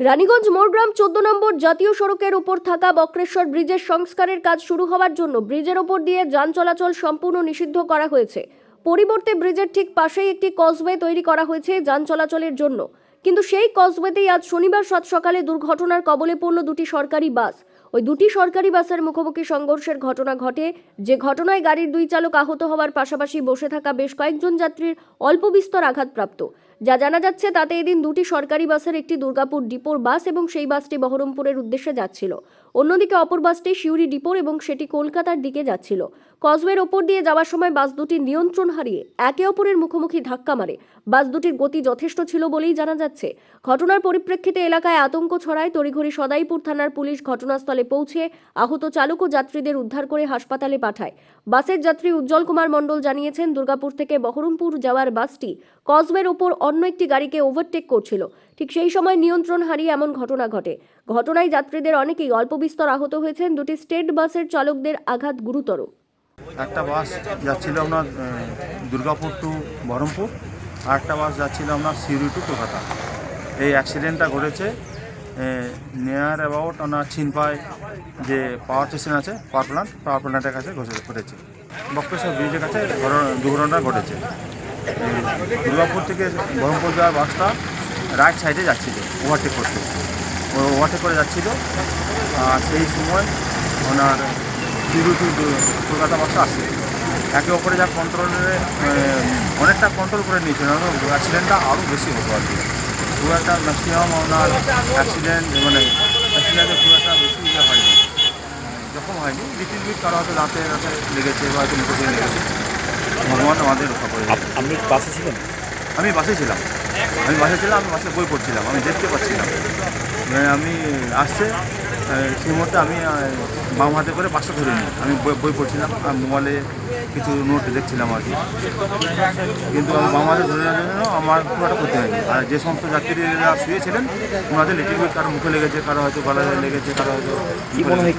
রানীগঞ্জ মোরগ্রাম 14 নম্বর জাতীয় সড়কের উপর থাকা বক্রেশ্বর ব্রিজের সংস্কারের কাজ শুরু হওয়ার জন্য ব্রিজের ওপর দিয়ে যান চলাচল সম্পূর্ণ নিষিদ্ধ করা হয়েছে। পরিবর্তে ব্রিজের ঠিক পাশেই একটি কজওয়ে তৈরি করা হয়েছে যান চলাচলের জন্য। কিন্তু সেই কজওয়েতেই আজ শনিবার সাত সকালে দুর্ঘটনার কবলে পড়ল দুটি সরকারি বাস। ওই দুটি সরকারি বাসের মুখোমুখি সংঘর্ষের ঘটনা ঘটে, যে ঘটনায় গাড়ির দুই চালক আহত হওয়ার পাশাপাশি বসে থাকা বেশ কয়েকজন যাত্রীর অল্প বিস্তর আঘাতপ্রাপ্ত। যা জানা যাচ্ছে তাতে এদিন দুটি সরকারি বাসের একটি দুর্গাপুর ডিপোর বাস এবং সেই বাসটি বহরমপুরের উদ্দেশ্যে যাচ্ছিল। অন্যদিকে অপর বাসটি সিউড়ি ডিপোর এবং সেটি কলকাতার দিকে যাচ্ছিল। কজওয়ের ওপর দিয়ে যাওয়ার সময় বাস দুটি নিয়ন্ত্রণ হারিয়ে একে অপরের মুখোমুখি ধাক্কা মারে। বাস দুটির গতি যথেষ্ট ছিল বলেই জানা যাচ্ছে। ঘটনার পরিপ্রেক্ষিতে এলাকায় আতঙ্ক ছড়ায়। তড়িঘড়ি সদাইপুর থানার পুলিশ ঘটনাস্থলে পৌঁছে আহত চালক ও যাত্রীদের উদ্ধার করে হাসপাতালে পাঠায়। বাসের যাত্রী উজ্জ্বল কুমার মণ্ডল জানিয়েছেন, দুর্গাপুর থেকে বহরমপুর যাওয়ার বাসটি কজওয়ের ওপর অন্য একটি গাড়িকে ওভারটেক করছিল। ঠিক সেই সময় নিয়ন্ত্রণ হারিয়ে এমন ঘটনা ঘটে। ঘটনায় যাত্রীদের অনেকেই অল্প বিস্তর আহত হয়েছেন। দুটি স্টেট বাসের চালকদের আঘাত গুরুতর। একটা বাস যাচ্ছিল আপনার দুর্গাপুর টু বহরমপুর, আর একটা বাস যাচ্ছিল আপনার সিউড়ি টু কলকাতা। এই অ্যাক্সিডেন্টটা ঘটেছে নিয়ার অ্যাবাউট আপনার ছিনপাই যে পাওয়ার স্টেশন আছে, পাওয়ার প্ল্যান্টের কাছে ঘটেছে। বক্রেশ্বর ব্রিজের কাছে দুর্ঘটনা ঘটেছে। দুর্গাপুর থেকে বহরমপুর যাওয়ার বাসটা রাইট সাইডে যাচ্ছিল ওভারটেক করে যাচ্ছিল। আর সেই সময় ওনার সিউড়ি টু কলকাতা বাসটা আসছে। একে অপরে যা কন্ট্রোলে অনেকটা কন্ট্রোল করে নিয়েছিল, অ্যাক্সিডেন্টটা আরও বেশি হতো আর কি। খুব একটা ম্যাক্সিমাম ওনার অ্যাক্সিডেন্টে খুব একটা বেশি হয়নি, যখন হয়নি লিটিল বিট কারো হয়তো দাঁতে লেগেছে বা হয়তো মুখে লেগেছে। ভগবান আমাদের রক্ষা করে। আপনি বাসে ছিলেন? আমি বাসে ছিলাম, আমি বাসে বই পড়ছিলাম, আমি দেখতে পাচ্ছিলাম। আমি আসছে সেই মুহূর্তে আমি বাম হাতে করে বাসটা ধরে নিই, আমি বই পড়ছিলাম আর মোবাইলে কিছু নোট দেখছিলাম আর কি। কিন্তু আমি বাম হাতে ধরে নেওয়ার জন্য আমার খুব একটা ক্ষতি হয়নি। আর যে সমস্ত যাত্রীরা শুয়েছিলেন ওনাদের লিটিল বিট কারো মুখে লেগেছে, কারো হয়তো গলায় লেগেছে, কারো হয়তো কি মনে হয়